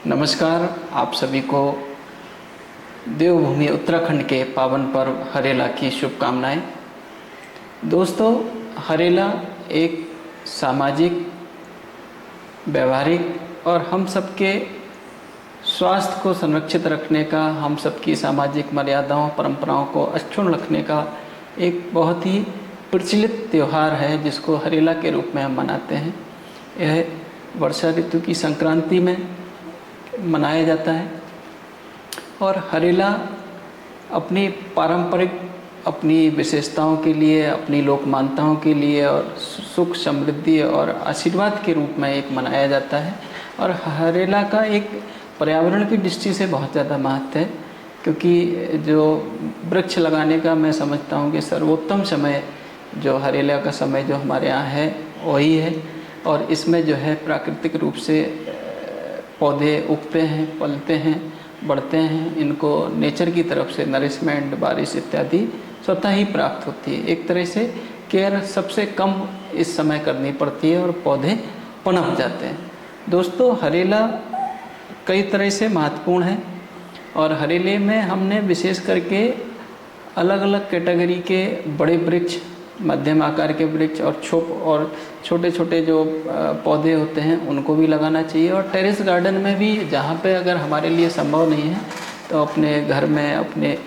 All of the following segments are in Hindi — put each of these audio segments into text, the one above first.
नमस्कार। आप सभी को देवभूमि उत्तराखंड के पावन पर्व हरेला की शुभकामनाएं। दोस्तों, हरेला एक सामाजिक, व्यवहारिक और हम सबके स्वास्थ्य को संरक्षित रखने का, हम सबकी सामाजिक मर्यादाओं परंपराओं को अक्षुण्ण रखने का एक बहुत ही प्रचलित त्यौहार है, जिसको हरेला के रूप में हम मनाते हैं। यह वर्षा ऋतु की संक्रांति में मनाया जाता है और हरेला अपनी पारंपरिक, अपनी विशेषताओं के लिए, अपनी लोक मान्यताओं के लिए और सुख समृद्धि और आशीर्वाद के रूप में एक मनाया जाता है। और हरेला का एक पर्यावरण की दृष्टि से बहुत ज़्यादा महत्व है, क्योंकि जो वृक्ष लगाने का मैं समझता हूँ कि सर्वोत्तम समय जो हरेला का समय जो हमारे यहाँ है वही है। और इसमें जो है प्राकृतिक रूप से पौधे उगते हैं, पलते हैं, बढ़ते हैं। इनको नेचर की तरफ से नरिशमेंट, बारिश इत्यादि स्वतः ही प्राप्त होती है। एक तरह से केयर सबसे कम इस समय करनी पड़ती है और पौधे पनप जाते हैं। दोस्तों, हरेला कई तरह से महत्वपूर्ण है और हरेले में हमने विशेष करके अलग अलग कैटेगरी के बड़े वृक्ष, मध्यम आकार के वृक्ष और छोटे छोटे जो पौधे होते हैं उनको भी लगाना चाहिए। और टेरेस गार्डन में भी, जहाँ पे अगर हमारे लिए संभव नहीं है तो अपने घर में, अपने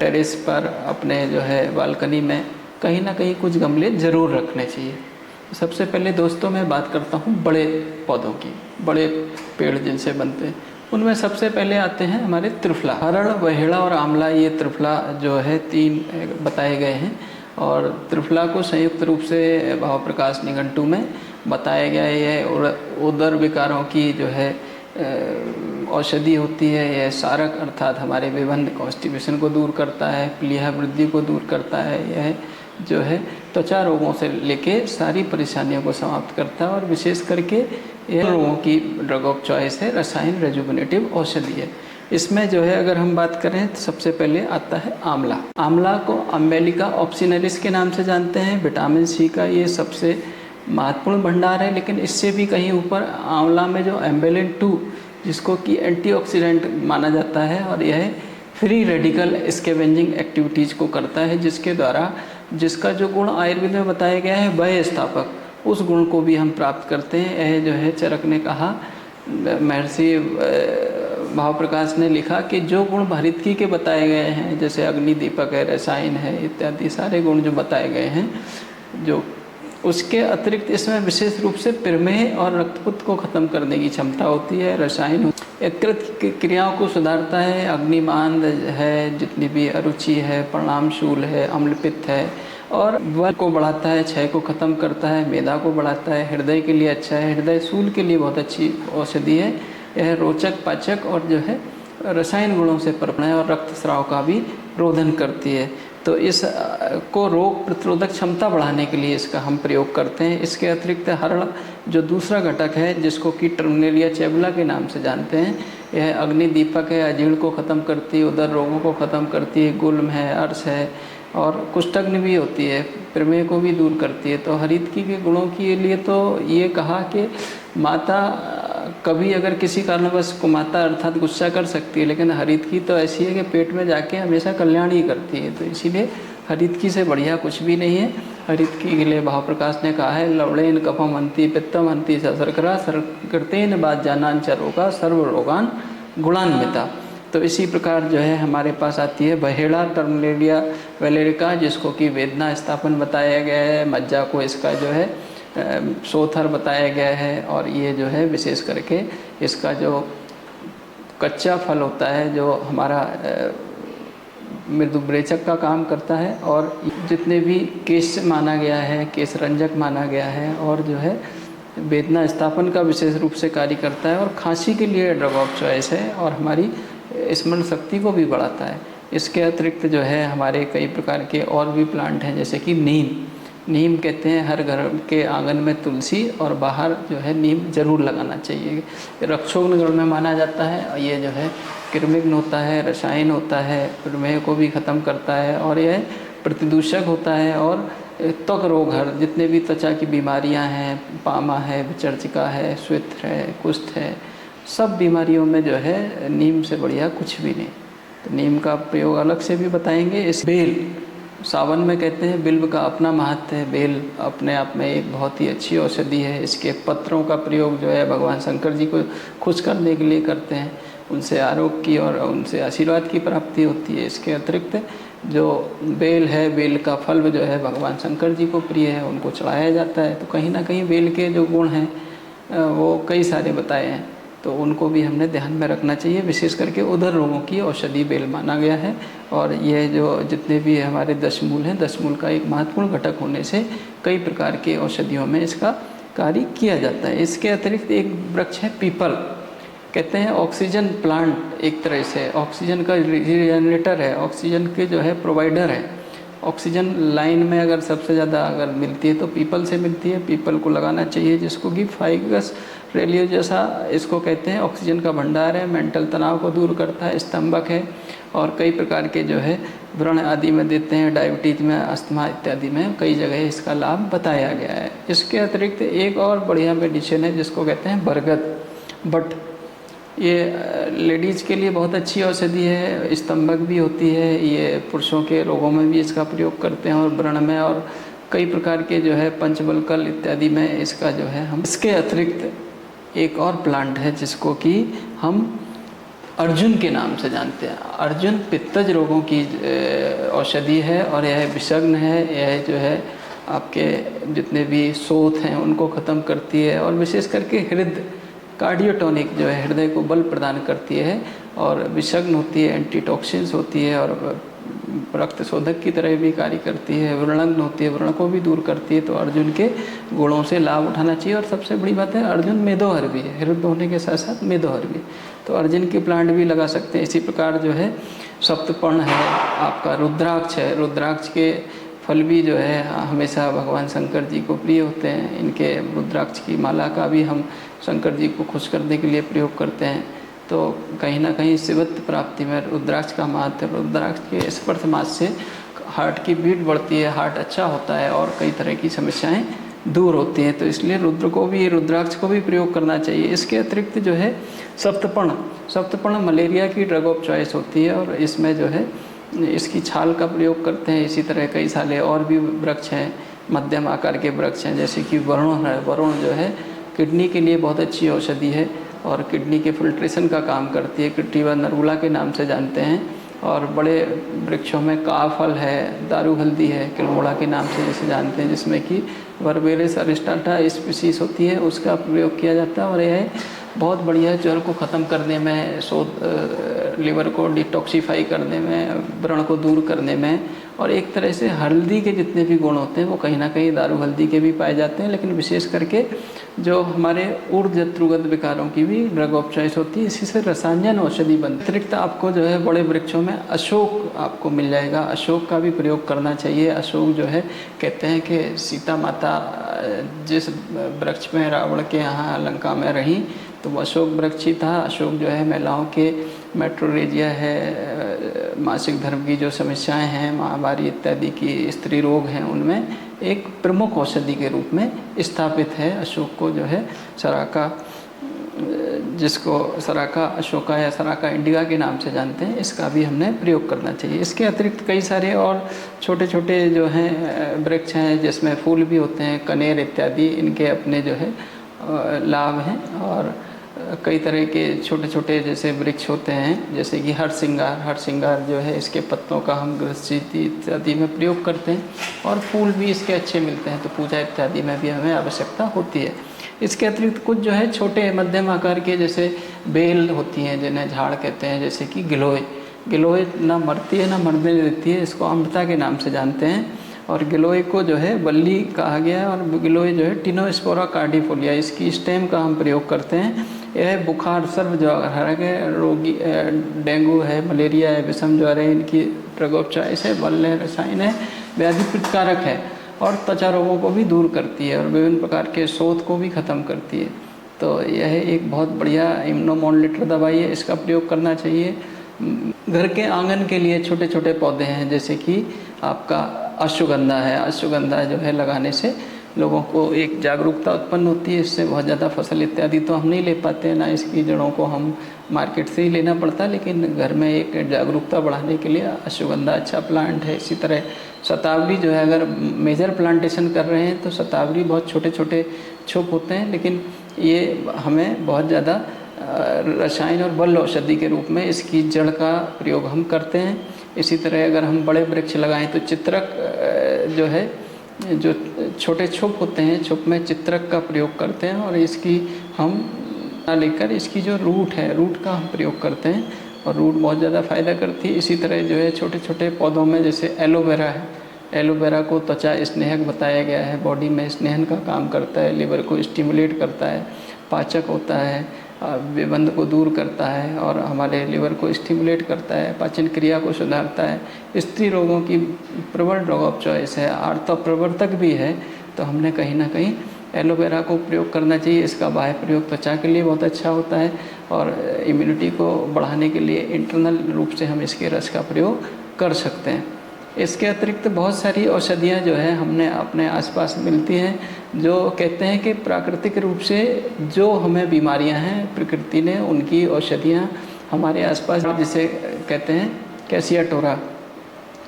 टेरेस पर, अपने जो है बालकनी में कहीं ना कहीं कुछ गमले ज़रूर रखने चाहिए। सबसे पहले दोस्तों मैं बात करता हूँ बड़े पौधों की, बड़े पेड़ जिनसे बनते हैं। उनमें सबसे पहले आते हैं हमारे त्रिफला। हरड़, बहेड़ा और आंवला, ये त्रिफला जो है 3 बताए गए हैं। और त्रिफला को संयुक्त रूप से भाव प्रकाश निघंटू में बताया गया है। यह उदर विकारों की जो है औषधि होती है। यह सारक अर्थात हमारे विभिन्न कॉन्स्टिपेशन को दूर करता है, प्लीहा वृद्धि को दूर करता है। यह जो है त्वचा रोगों से लेके सारी परेशानियों को समाप्त करता है और विशेष करके यह रोगों की ड्रग ऑफ चॉइस है, रसायन रेजुवेनेटिव औषधि है। इसमें जो है अगर हम बात करें तो सबसे पहले आता है आंवला। आंवला को अम्बेलिका ऑप्शिनलिस के नाम से जानते हैं। विटामिन सी का ये सबसे महत्वपूर्ण भंडार है। लेकिन इससे भी कहीं ऊपर आंवला में जो एम्बेलिन 2, जिसको कि एंटीऑक्सीडेंट माना जाता है, और यह फ्री रेडिकल स्कैवेंजिंग एक्टिविटीज़ को करता है, जिसके द्वारा जिसका जो गुण आयुर्वेद में बताया गया है वह स्थापक, उस गुण को भी हम प्राप्त करते हैं। यह जो है चरक ने कहा, महर्षि भाव प्रकाश ने लिखा कि जो गुण हरितकी के बताए गए हैं, जैसे अग्नि दीपक है, रसायन है इत्यादि सारे गुण जो बताए गए हैं, जो उसके अतिरिक्त इसमें विशेष रूप से प्रमेह और रक्तपुत को ख़त्म करने की क्षमता होती है। रसायन यकृत क्रियाओं को सुधारता है। अग्निमांद है, जितनी भी अरुचि है, परिणामशूल है, अम्लपित्त है, और बल को बढ़ाता है, क्षय को ख़त्म करता है, मेधा को बढ़ाता है, हृदय के लिए अच्छा है, हृदय शूल के लिए बहुत अच्छी औषधि है। यह रोचक, पाचक और जो है रसायन गुणों से परिपूर्ण है और रक्तस्राव का भी रोधन करती है। तो इस को रोग प्रतिरोधक क्षमता बढ़ाने के लिए इसका हम प्रयोग करते हैं। इसके अतिरिक्त हरड़ जो दूसरा घटक है, जिसको कि टर्मिनेलिया चैबुला के नाम से जानते हैं, यह अग्नि दीपक है, अजीर्ण को ख़त्म करती है, उदर रोगों को ख़त्म करती है, गुल्म है, अर्श है और कुष्ठग्नि भी होती है, प्रमेह को भी दूर करती है। तो हरितकी के गुणों के लिए तो ये कहा कि माता कभी अगर किसी कारणवश को माता अर्थात गुस्सा कर सकती है, लेकिन हरितकी तो ऐसी है कि पेट में जाके हमेशा कल्याण ही करती है। तो इसीलिए हरितकी से बढ़िया कुछ भी नहीं है। हरितकी के लिए भाव प्रकाश ने कहा है, लवणेन कफम हंति पित्तम हंति शर्करा सर्कृतेन बाद जानान चरोगा सर्व रोगान गुणान्विता। तो इसी प्रकार जो है हमारे पास आती है बहेड़ा, टर्मिनेलिया वेलेरिका, जिसको कि वेदना स्थापन बताया गया है। मज्जा को इसका जो है सोथर बताया गया है। और ये जो है विशेष करके इसका जो कच्चा फल होता है, जो हमारा मृदुब्रेचक का काम करता है, और जितने भी केश माना गया है, केश रंजक माना गया है, और जो है वेदना स्थापन का विशेष रूप से कार्य करता है, और खांसी के लिए ड्रग ऑफ चॉइस है, और हमारी स्मरण शक्ति को भी बढ़ाता है। इसके अतिरिक्त जो है हमारे कई प्रकार के और भी प्लांट हैं, जैसे कि नीम कहते हैं। हर घर के आंगन में तुलसी और बाहर जो है नीम जरूर लगाना चाहिए। रक्षोग्न गण में माना जाता है, और ये जो है कृमिग्न होता है, रसायन होता है, प्रमेह को भी ख़त्म करता है, और यह प्रतिदूषक होता है। और त्वक रोग, हर जितने भी त्वचा की बीमारियां हैं, पामा है, विचर्चिका है, श्वेत है, कुष्ठ है, सब बीमारियों में जो है नीम से बढ़िया कुछ भी नहीं। तो नीम का प्रयोग अलग से भी बताएंगे। इस बेल, सावन में कहते हैं बिल्व का अपना महत्व है। बेल अपने आप में एक बहुत ही अच्छी औषधि है। इसके पत्रों का प्रयोग जो है भगवान शंकर जी को खुश करने के लिए करते हैं, उनसे आरोग्य की और उनसे आशीर्वाद की प्राप्ति होती है। इसके अतिरिक्त जो बेल है, बेल का फल जो है भगवान शंकर जी को प्रिय है, उनको चढ़ाया जाता है। तो कहीं ना कहीं बेल के जो गुण हैं वो कई सारे बताए हैं, तो उनको भी हमने ध्यान में रखना चाहिए। विशेष करके उदर रोगों की औषधि बेल माना गया है। और यह जो जितने भी हमारे 10 मूल हैं, 10 मूल का एक महत्वपूर्ण घटक होने से कई प्रकार के औषधियों में इसका कार्य किया जाता है। इसके अतिरिक्त एक वृक्ष है पीपल, कहते हैं ऑक्सीजन प्लांट, एक तरह से ऑक्सीजन का रिजनरेटर है, ऑक्सीजन के जो है प्रोवाइडर है। ऑक्सीजन लाइन में अगर सबसे ज़्यादा अगर मिलती है तो पीपल से मिलती है। पीपल को लगाना चाहिए, जिसको कि फाइगस रेलियो जैसा इसको कहते हैं। ऑक्सीजन का भंडार है, मेंटल तनाव को दूर करता है, स्तंभक है और कई प्रकार के जो है व्रण आदि में देते हैं, डायबिटीज में, अस्थमा इत्यादि में कई जगह इसका लाभ बताया गया है। इसके अतिरिक्त एक और बढ़िया मेडिसिन है जिसको कहते हैं बरगद, बट ये लेडीज़ के लिए बहुत अच्छी औषधि है, स्तंभक भी होती है। ये पुरुषों के रोगों में भी इसका प्रयोग करते हैं और व्रण में और कई प्रकार के जो है पंचबलकल इत्यादि में इसका जो है हम। इसके अतिरिक्त एक और प्लांट है जिसको कि हम अर्जुन के नाम से जानते हैं। अर्जुन पित्तज रोगों की औषधि है और यह विषग्न है। यह जो है आपके जितने भी शोथ हैं उनको ख़त्म करती है और विशेष करके हृदय कार्डियोटोनिक जो है हृदय को बल प्रदान करती है और विषग्न होती है, एंटीटॉक्सिन्स होती है और रक्त शोधक की तरह भी कार्य करती है। व्रणग्न होती है, व्रण को भी दूर करती है। तो अर्जुन के गुणों से लाभ उठाना चाहिए। और सबसे बड़ी बात है अर्जुन मेदोहर भी है, हृदय होने के साथ साथ मेदोहर भी, तो अर्जुन के प्लांट भी लगा सकते हैं। इसी प्रकार जो है सप्तपर्ण है, आपका रुद्राक्ष है। रुद्राक्ष के फल भी जो है हमेशा भगवान शंकर जी को प्रिय होते हैं। इनके रुद्राक्ष की माला का भी हम शंकर जी को खुश करने के लिए प्रयोग करते हैं। तो कहीं ना कहीं शिवत्व प्राप्ति में रुद्राक्ष का महत्व है। रुद्राक्ष के स्पर्श मास से हार्ट की बीट बढ़ती है, हार्ट अच्छा होता है और कई तरह की समस्याएं दूर होती हैं। तो इसलिए रुद्राक्ष को भी प्रयोग करना चाहिए। इसके अतिरिक्त जो है सप्तपर्ण मलेरिया की ड्रग ऑफ चॉइस होती है और इसमें जो है इसकी छाल का प्रयोग करते हैं। इसी तरह कई सारे और भी वृक्ष हैं, मध्यम आकार के वृक्ष हैं, जैसे कि वरुण है। वरुण जो है किडनी के लिए बहुत अच्छी औषधि है और किडनी के फिल्ट्रेशन का काम करती है। किट्टीवा नरूला के नाम से जानते हैं। और बड़े वृक्षों में काफल है, दारू हल्दी है, किलमोड़ा के नाम से जिसे जानते हैं, जिसमें कि वर्बेरिस अरिस्टाटा स्पीसीज होती है, उसका प्रयोग किया जाता है। और यह बहुत बढ़िया ज्वर को ख़त्म करने में, लिवर को डिटॉक्सीफाई करने में, व्रण को दूर करने में। और एक तरह से हल्दी के जितने भी गुण होते हैं वो कहीं ना कहीं दारू हल्दी के भी पाए जाते हैं, लेकिन विशेष करके जो हमारे ऊर्ध्वजत्रुगत विकारों की भी ड्रग ऑफ चॉइस होती है। इसी से रसायन औषधि बनती है। अतिरिक्त आपको जो है बड़े वृक्षों में अशोक आपको मिल जाएगा, अशोक का भी प्रयोग करना चाहिए। अशोक जो है कहते हैं कि सीता माता जिस वृक्ष में रावण के यहाँ लंका में रही तो वो अशोक वृक्ष ही था। अशोक जो है महिलाओं के मेट्रोरेजिया है, मासिक धर्म की जो समस्याएं हैं, महामारी इत्यादि की स्त्री रोग हैं, उनमें एक प्रमुख औषधि के रूप में स्थापित है। अशोक को जो है सराका, जिसको सराका अशोका या सराका इंडिका के नाम से जानते हैं, इसका भी हमने प्रयोग करना चाहिए। इसके अतिरिक्त कई सारे और छोटे छोटे जो हैं वृक्ष हैं जिसमें फूल भी होते हैं, कनेर इत्यादि, इनके अपने जो है लाभ हैं। और कई तरह के छोटे छोटे जैसे वृक्ष होते हैं, जैसे कि हरसिंगार जो है इसके पत्तों का हम गृहस्थी इत्यादि में प्रयोग करते हैं और फूल भी इसके अच्छे मिलते हैं, तो पूजा इत्यादि में भी हमें आवश्यकता होती है। इसके अतिरिक्त कुछ जो है छोटे मध्यम आकार के जैसे बेल होती हैं जिन्हें झाड़ कहते हैं, जैसे कि गिलोय ना मरती है ना मरने देती है, इसको अमृता के नाम से जानते हैं। और गिलोय को जो है बल्ली कहा गया है और गिलोय जो है टिनोस्पोरा कार्डिफोलिया, इसकी स्टेम का हम प्रयोग करते हैं। यह बुखार, सर्व ज्वर के रोगी, डेंगू है, मलेरिया है, विषम ज्वर है, इनकी ड्रग ऑफ चॉइस है, बल है, रसायन है, व्याधि प्रतिकारक है और त्वचा रोगों को भी दूर करती है और विभिन्न प्रकार के शोथ को भी ख़त्म करती है। तो यह एक बहुत बढ़िया इम्यूनोमॉड्यूलेटर दवाई है, इसका प्रयोग करना चाहिए। घर के आंगन के लिए छोटे छोटे पौधे हैं, जैसे कि आपका अश्वगंधा है। अश्वगंधा जो है लगाने से लोगों को एक जागरूकता उत्पन्न होती है। इससे बहुत ज़्यादा फसल इत्यादि तो हम नहीं ले पाते हैं, ना इसकी जड़ों को हम मार्केट से ही लेना पड़ता, लेकिन घर में एक जागरूकता बढ़ाने के लिए अश्वगंधा अच्छा प्लांट है। इसी तरह शतावरी जो है, अगर मेजर प्लांटेशन कर रहे हैं तो शतावरी बहुत छोटे छोटे छुप होते हैं, लेकिन ये हमें बहुत ज़्यादा रसायन और बल औषधि के रूप में इसकी जड़ का प्रयोग हम करते हैं। इसी तरह अगर हम बड़े वृक्ष लगाएं तो चित्रक जो है, जो छोटे छुप होते हैं, छुप में चित्रक का प्रयोग करते हैं और इसकी हम लेकर इसकी जो रूट है, रूट का हम प्रयोग करते हैं और रूट बहुत ज़्यादा फ़ायदा करती है। इसी तरह जो है छोटे छोटे पौधों में जैसे एलोवेरा है, एलोवेरा को त्वचा स्नेहक बताया गया है, बॉडी में स्नेहन का काम करता है, लिवर को स्टिमुलेट करता है, पाचक होता है, विबंध को दूर करता है और हमारे लिवर को स्टिमुलेट करता है, पाचन क्रिया को सुधारता है। स्त्री रोगों की प्रबल ड्रग ऑफ चॉइस है, आर्तव प्रवर्तक भी है, तो हमने कहीं ना कहीं एलोवेरा को प्रयोग करना चाहिए। इसका बाह्य प्रयोग त्वचा के लिए बहुत अच्छा होता है और इम्यूनिटी को बढ़ाने के लिए इंटरनल रूप से हम इसके रस का प्रयोग कर सकते हैं। इसके अतिरिक्त बहुत सारी औषधियाँ जो है हमने अपने आसपास मिलती हैं, जो कहते हैं कि प्राकृतिक रूप से जो हमें बीमारियां हैं प्रकृति ने उनकी औषधियाँ हमारे आसपास, जिसे कहते हैं कैसिया टोरा,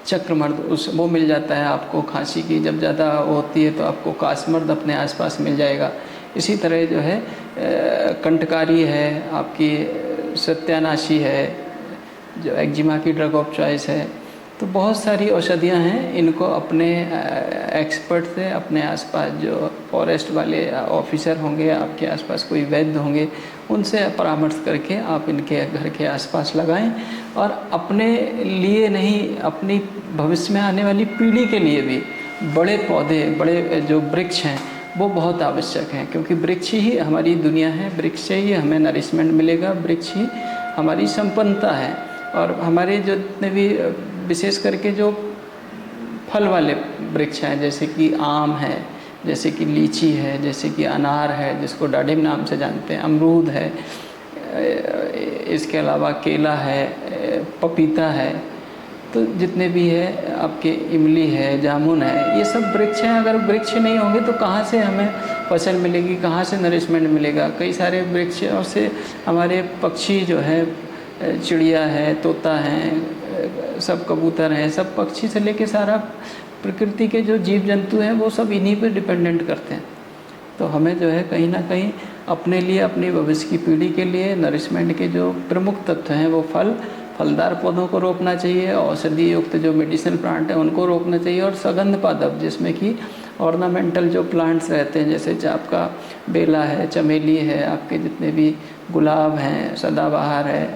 चक्रमर्द, उस वो मिल जाता है आपको। खांसी की जब ज़्यादा होती है तो आपको कासमर्द अपने आसपास मिल जाएगा। इसी तरह जो है कंटकारी है, आपकी सत्यानाशी है, जो एक्जिमा की ड्रग ऑफ चॉइस है। तो बहुत सारी औषधियाँ हैं, इनको अपने एक्सपर्ट से अपने आसपास जो फॉरेस्ट वाले ऑफिसर होंगे, आपके आसपास कोई वैद्य होंगे, उनसे परामर्श करके आप इनके घर के आसपास लगाएं और अपने लिए नहीं, अपनी भविष्य में आने वाली पीढ़ी के लिए भी बड़े पौधे, बड़े जो वृक्ष हैं वो बहुत आवश्यक हैं, क्योंकि वृक्ष ही हमारी दुनिया है, वृक्ष से ही हमें नरिशमेंट मिलेगा, वृक्ष ही हमारी संपन्नता है। और हमारे जो जितने भी विशेष करके जो फल वाले वृक्ष हैं, जैसे कि आम है, जैसे कि लीची है, जैसे कि अनार है जिसको डाडिम नाम से जानते हैं, अमरूद है, इसके अलावा केला है, पपीता है, तो जितने भी है आपके इमली है, जामुन है, ये सब वृक्ष हैं। अगर वृक्ष नहीं होंगे तो कहाँ से हमें फसल मिलेगी, कहाँ से नरिशमेंट मिलेगा। कई सारे वृक्षों से हमारे पक्षी जो है, चिड़िया है, तोता है, सब कबूतर हैं, सब पक्षी से लेके सारा प्रकृति के जो जीव जंतु हैं वो सब इन्हीं पे डिपेंडेंट करते हैं। तो हमें जो है कहीं ना कहीं अपने लिए, अपनी भविष्य की पीढ़ी के लिए नरिशमेंट के जो प्रमुख तत्व हैं वो फलदार पौधों को रोपना चाहिए, औषधि युक्त जो मेडिसिनल प्लांट हैं उनको रोपना चाहिए, और सगंध पादप जिसमें कि ऑर्नामेंटल जो प्लांट्स रहते हैं, जैसे आपका बेला है, चमेली है, आपके जितने भी गुलाब हैं, सदाबहार है,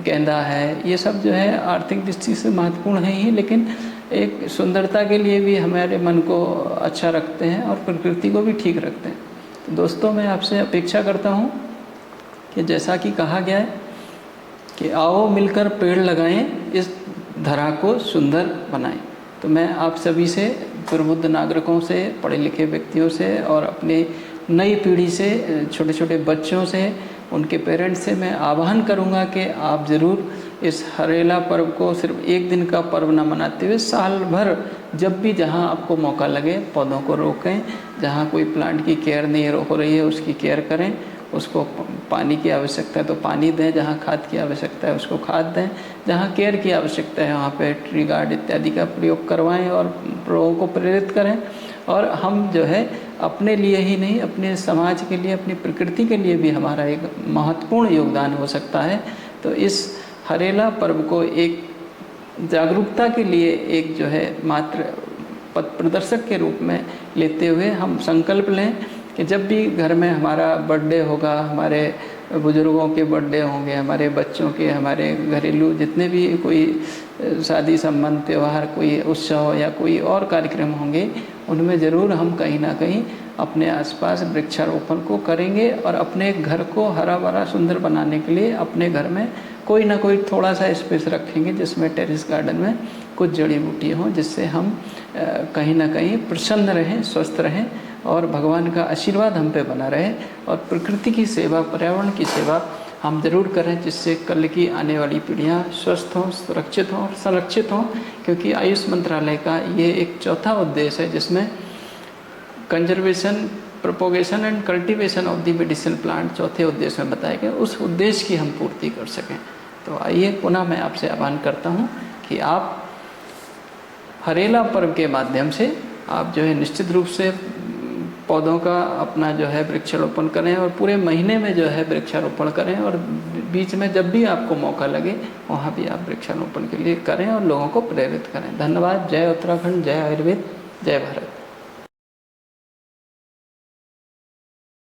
गेंदा है, ये सब जो है आर्थिक दृष्टि से महत्वपूर्ण है ही, लेकिन एक सुंदरता के लिए भी हमारे मन को अच्छा रखते हैं और प्रकृति को भी ठीक रखते हैं। तो दोस्तों, मैं आपसे अपेक्षा करता हूँ कि जैसा कि कहा गया है कि आओ मिलकर पेड़ लगाएं, इस धरा को सुंदर बनाएं। तो मैं आप सभी से, प्रबुद्ध नागरिकों से, पढ़े लिखे व्यक्तियों से और अपनी नई पीढ़ी से, छोटे छोटे बच्चों से, उनके पेरेंट्स से मैं आह्वान करूंगा कि आप ज़रूर इस हरेला पर्व को सिर्फ एक दिन का पर्व न मनाते हुए साल भर जब भी जहां आपको मौका लगे पौधों को रोकें। जहां कोई प्लांट की केयर नहीं हो रही है उसकी केयर करें, उसको पानी की आवश्यकता है तो पानी दें, जहाँ खाद की आवश्यकता है उसको खाद दें, जहाँ केयर की आवश्यकता है वहाँ पे ट्री गार्ड इत्यादि का प्रयोग करवाएं और लोगों को प्रेरित करें। और हम जो है अपने लिए ही नहीं, अपने समाज के लिए, अपनी प्रकृति के लिए भी हमारा एक महत्वपूर्ण योगदान हो सकता है। तो इस हरेला पर्व को एक जागरूकता के लिए, एक जो है मात्र पथ प्रदर्शक के रूप में लेते हुए हम संकल्प लें कि जब भी घर में हमारा बर्थडे होगा, हमारे बुजुर्गों के बर्थडे होंगे, हमारे बच्चों के, हमारे घरेलू जितने भी कोई शादी संबंध त्यौहार, कोई उत्सव या कोई और कार्यक्रम होंगे, उनमें ज़रूर हम कहीं ना कहीं अपने आसपास वृक्षारोपण को करेंगे और अपने घर को हरा भरा सुंदर बनाने के लिए अपने घर में कोई ना कोई थोड़ा सा स्पेस रखेंगे जिसमें टेरेस गार्डन में कुछ जड़ी बूटी हों, जिससे हम कहीं ना कहीं प्रसन्न रहें, स्वस्थ रहें और भगवान का आशीर्वाद हम पे बना रहे और प्रकृति की सेवा, पर्यावरण की सेवा हम जरूर करें, जिससे कल की आने वाली पीढ़ियां स्वस्थ हों, सुरक्षित हों और संरक्षित हों। क्योंकि आयुष मंत्रालय का ये एक चौथा उद्देश्य है जिसमें conservation, propagation and cultivation of the medicinal plant चौथे उद्देश्य में बताया गया, उस उद्देश्य की हम पूर्ति कर सकें। तो आइए पुनः मैं आपसे आह्वान करता हूँ कि आप हरेला पर्व के माध्यम से आप जो है निश्चित रूप से पौधों का अपना जो है वृक्षारोपण करें और पूरे महीने में जो है वृक्षारोपण करें, और बीच में जब भी आपको मौका लगे वहाँ भी आप वृक्षारोपण के लिए करें और लोगों को प्रेरित करें। धन्यवाद। जय उत्तराखंड, जय आयुर्वेद, जय भारत।